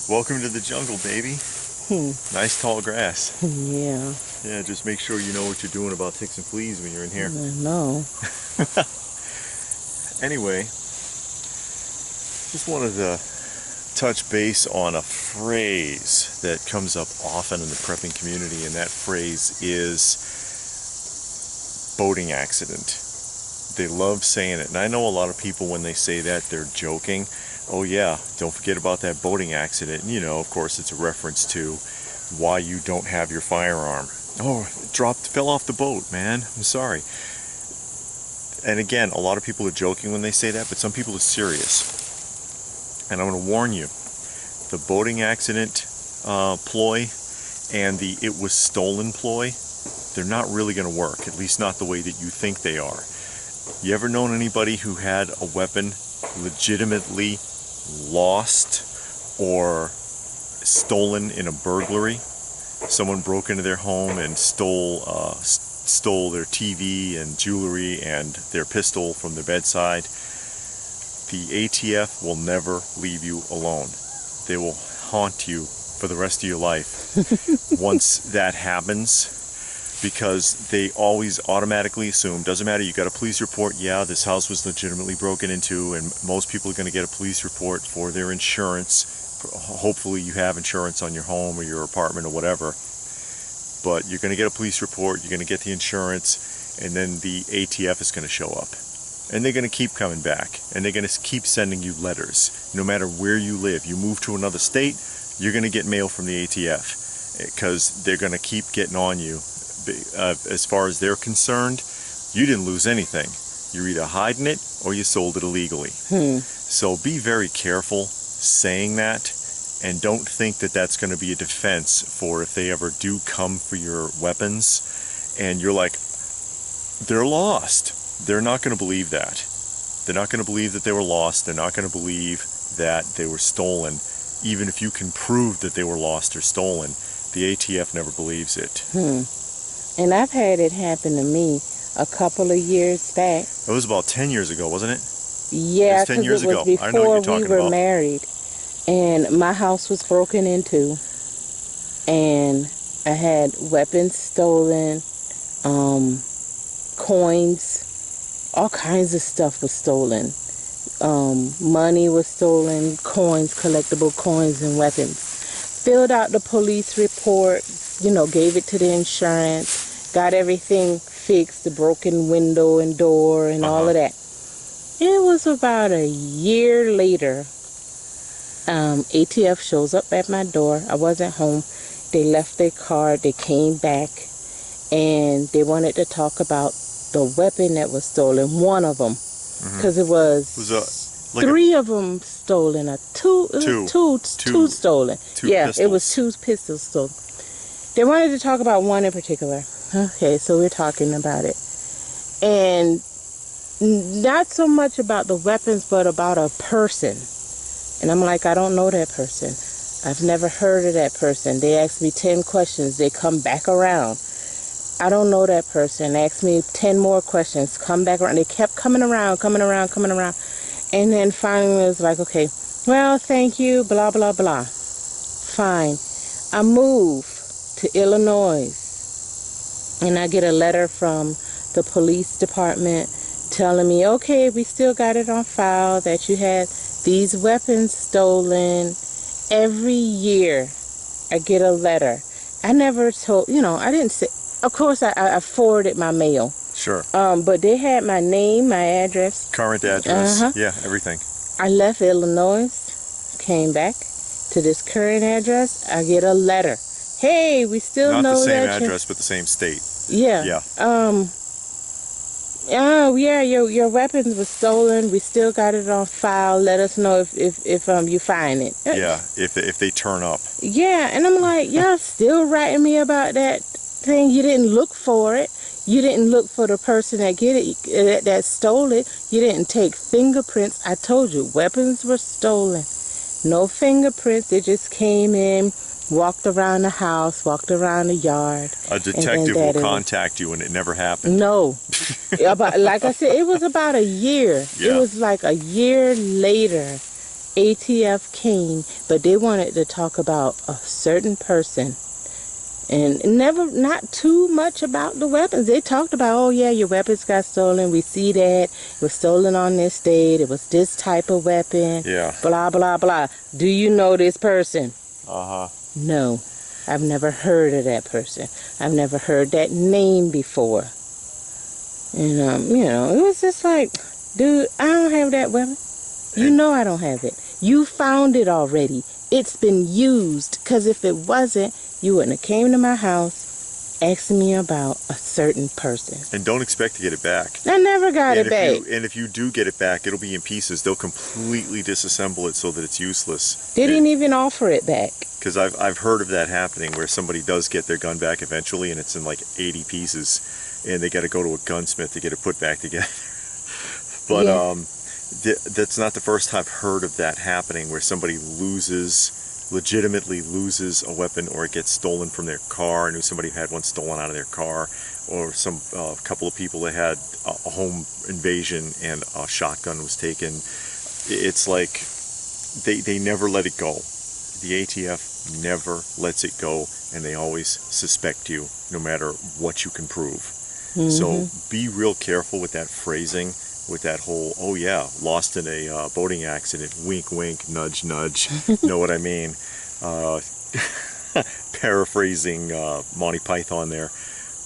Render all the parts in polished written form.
Welcome to the jungle, baby. Nice tall grass. Yeah. Yeah, just make sure you know what you're doing about ticks and fleas when you're in here. I know. Anyway, just wanted to touch base on a phrase that comes up often in the prepping community, and that phrase is boating accident. They love saying it, and I know a lot of people, when they say that, they're joking. Oh yeah, don't forget about that boating accident. And, you know, of course, it's a reference to why you don't have your firearm. Oh, it fell off the boat, man. I'm sorry. And again, a lot of people are joking when they say that, but some people are serious. And I'm going to warn you, the boating accident ploy and the it was stolen ploy, they're not really going to work, at least not the way that you think they are. You ever known anybody who had a weapon legitimately lost or stolen in a burglary? Someone broke into their home and stole their TV and jewelry and their pistol from their bedside. The ATF will never leave you alone. They will haunt you for the rest of your life once that happens, because they always automatically assume, doesn't matter, you got a police report, yeah, this house was legitimately broken into, and most people are going to get a police report for their insurance. Hopefully you have insurance on your home or your apartment or whatever, but you're going to get a police report, you're going to get the insurance, and then the ATF is going to show up. And they're going to keep coming back, and they're going to keep sending you letters. No matter where you live, you move to another state, you're going to get mail from the ATF, because they're going to keep getting on you. As far as they're concerned, you didn't lose anything. You're either hiding it or you sold it illegally. So be very careful saying that, and don't think that that's going to be a defense for if they ever do come for your weapons and you're like, they're lost. They're not going to believe that. They're not going to believe that they were lost. They're not going to believe that they were stolen. Even if you can prove that they were lost or stolen, the ATF never believes it. And I've had it happen to me a couple of years back. It was about 10 years ago, wasn't it? Yeah, because it was before we were married. And my house was broken into. And I had weapons stolen, coins, all kinds of stuff was stolen. Money was stolen, coins, collectible coins and weapons. Filled out the police report, you know, gave it to the insurance, got everything fixed, the broken window and door and all of that. It was about a year later, ATF shows up at my door. I wasn't home. They left their card, they came back, and they wanted to talk about the weapon that was stolen, one of them, because it was like three of them stolen, two stolen. Yeah, pistols. It was two pistols stolen. They wanted to talk about one in particular. Okay, so we're talking about it. And not so much about the weapons, but about a person. And I'm like, I don't know that person. I've never heard of that person. They asked me 10 questions. They come back around. I don't know that person. They asked me 10 more questions. Come back around. They kept coming around. And then finally it was like, okay, well, thank you, blah, blah, blah. Fine. I move to Illinois, and I get a letter from the police department telling me, okay, we still got it on file that you had these weapons stolen. Every year I get a letter. I never told, you know, I didn't say, of course I forwarded my mail. Sure. But they had my name, my address. Current address. Yeah, everything. I left Illinois, came back to this current address. I get a letter. Hey, we still know that. Not the same address, but the same state. Yeah. Yeah. Oh yeah, your weapons were stolen. We still got it on file. Let us know if you find it. Yeah, if they turn up. Yeah, and I'm like, y'all still writing me about that thing? You didn't look for it. You didn't look for the person that stole it. You didn't take fingerprints. I told you, weapons were stolen. No fingerprints. They just came in, walked around the house, walked around the yard. A detective will contact you, and it never happened. No. Like I said, it was about a year. Yeah. It was like a year later. ATF came, but they wanted to talk about a certain person. And never, not too much about the weapons. They talked about, oh yeah, your weapons got stolen. We see that. It was stolen on this date. It was this type of weapon. Yeah. Blah, blah, blah. Do you know this person? Uh-huh. No. I've never heard of that person. I've never heard that name before. And, it was just like, dude, I don't have that weapon. You know I don't have it. You found it already. It's been used. Because if it wasn't, you wouldn't have came to my house asking me about a certain person. And don't expect to get it back. I never got it back. And if you do get it back, it'll be in pieces. They'll completely disassemble it so that it's useless. They didn't even offer it back. Because I've heard of that happening where somebody does get their gun back eventually and it's in like 80 pieces and they got to go to a gunsmith to get it put back together. But that's not the first time I've heard of that happening where somebody legitimately loses a weapon, or it gets stolen from their car. I knew somebody had one stolen out of their car, or some couple of people that had a home invasion and a shotgun was taken. It's like they never let it go. The ATF never lets it go, and they always suspect you no matter what you can prove. Mm-hmm. So be real careful with that phrasing, with that whole, oh yeah, lost in a boating accident, wink wink, nudge nudge. Know what I mean? Paraphrasing Monty Python there,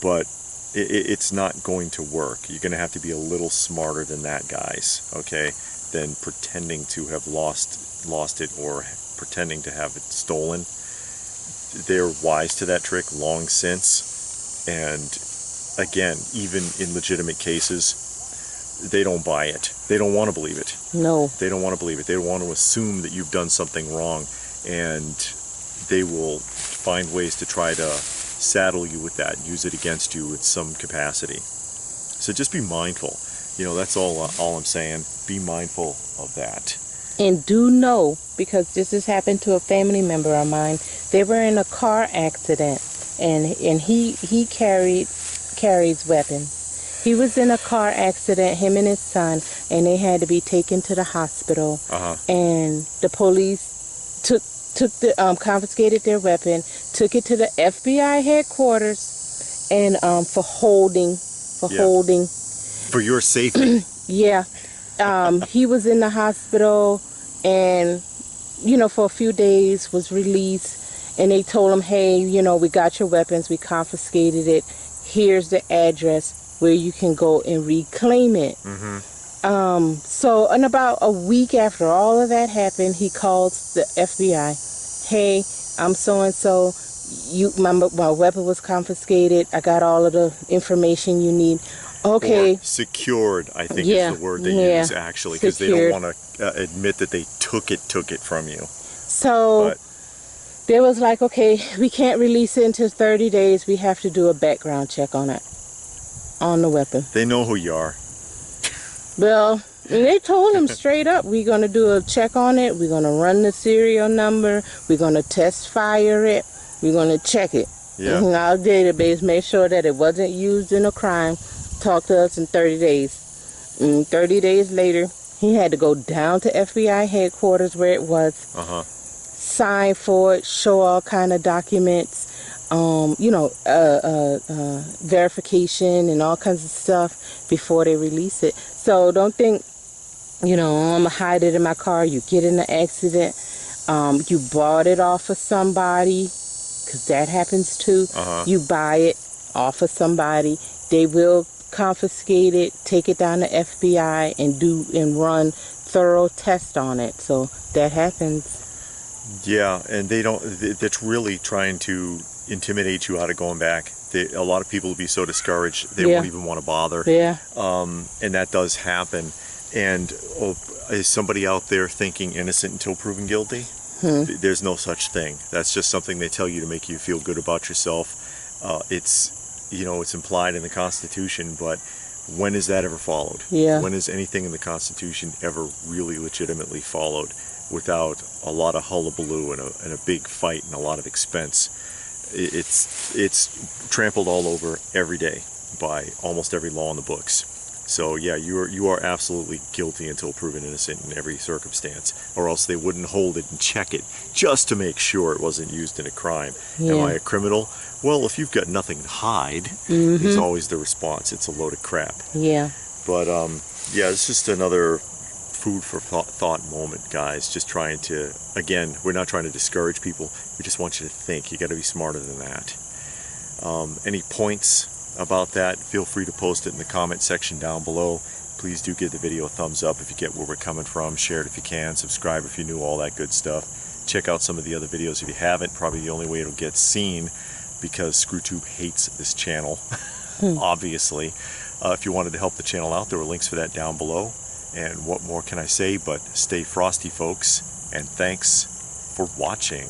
but it's not going to work. You're going to have to be a little smarter than that, guys, okay, than pretending to have lost it or pretending to have it stolen. They're wise to that trick long since, and again, even in legitimate cases, they don't buy it. They don't want to believe it. No. They don't want to believe it. They want to assume that you've done something wrong, and they will find ways to try to saddle you with that, use it against you in some capacity. So just be mindful. That's all I'm saying. Be mindful of that. And do know, because this has happened to a family member of mine. They were in a car accident, and he carries weapons. He was in a car accident, him and his son, and they had to be taken to the hospital. Uh-huh. And the police confiscated their weapon, took it to the FBI headquarters, and for holding. For your safety. Yeah. He was in the hospital, and for a few days was released, and they told him, hey, we got your weapons, we confiscated it. Here's the address where you can go and reclaim it. Mm-hmm. So in about a week after all of that happened, he calls the FBI. Hey, I'm so-and-so. My weapon was confiscated. I got all of the information you need. Okay. Or secured, I think is the word they use, actually, because they don't want to admit that they took it from you. So they was like, okay, we can't release it until 30 days. We have to do a background check on it. On the weapon. They know who you are. Well, they told him straight up, we're going to do a check on it. We're going to run the serial number. We're going to test fire it. We're going to check it in our database, make sure that it wasn't used in a crime. Talk to us in 30 days. And 30 days later, he had to go down to FBI headquarters where it was, sign for it, show all kind of documents, verification and all kinds of stuff before they release it. So don't think, I'm going to hide it in my car. You get in an accident. You bought it off of somebody, because that happens too. You buy it off of somebody. They will confiscate it, take it down to FBI, and run thorough tests on it. So that happens. Yeah, and that's really trying to intimidate you out of going back. A lot of people will be so discouraged they won't even want to bother. Yeah. And that does happen. And is somebody out there thinking innocent until proven guilty? There's no such thing. That's just something they tell you to make you feel good about yourself. It's implied in the Constitution, but when is that ever followed? Yeah. When is anything in the Constitution ever really legitimately followed without a lot of hullabaloo and a big fight and a lot of expense? It's trampled all over every day by almost every law in the books. So yeah, you are absolutely guilty until proven innocent in every circumstance, or else they wouldn't hold it and check it just to make sure it wasn't used in a crime. Am I Yeah. a criminal? Well, if you've got nothing to hide, is Mm-hmm. always the response. It's a load of crap. Yeah. But yeah, it's just another food for thought moment, guys. Just trying to, again, we're not trying to discourage people. We just want you to think. You got to be smarter than that. Any points about that, feel free to post it in the comment section down below. Please do give the video a thumbs up if you get where we're coming from. Share it if you can. Subscribe if you're new, all that good stuff. Check out some of the other videos if you haven't. Probably the only way it'll get seen, because ScrewTube hates this channel, obviously. If you wanted to help the channel out, there are links for that down below. And what more can I say but stay frosty, folks, and thanks for watching.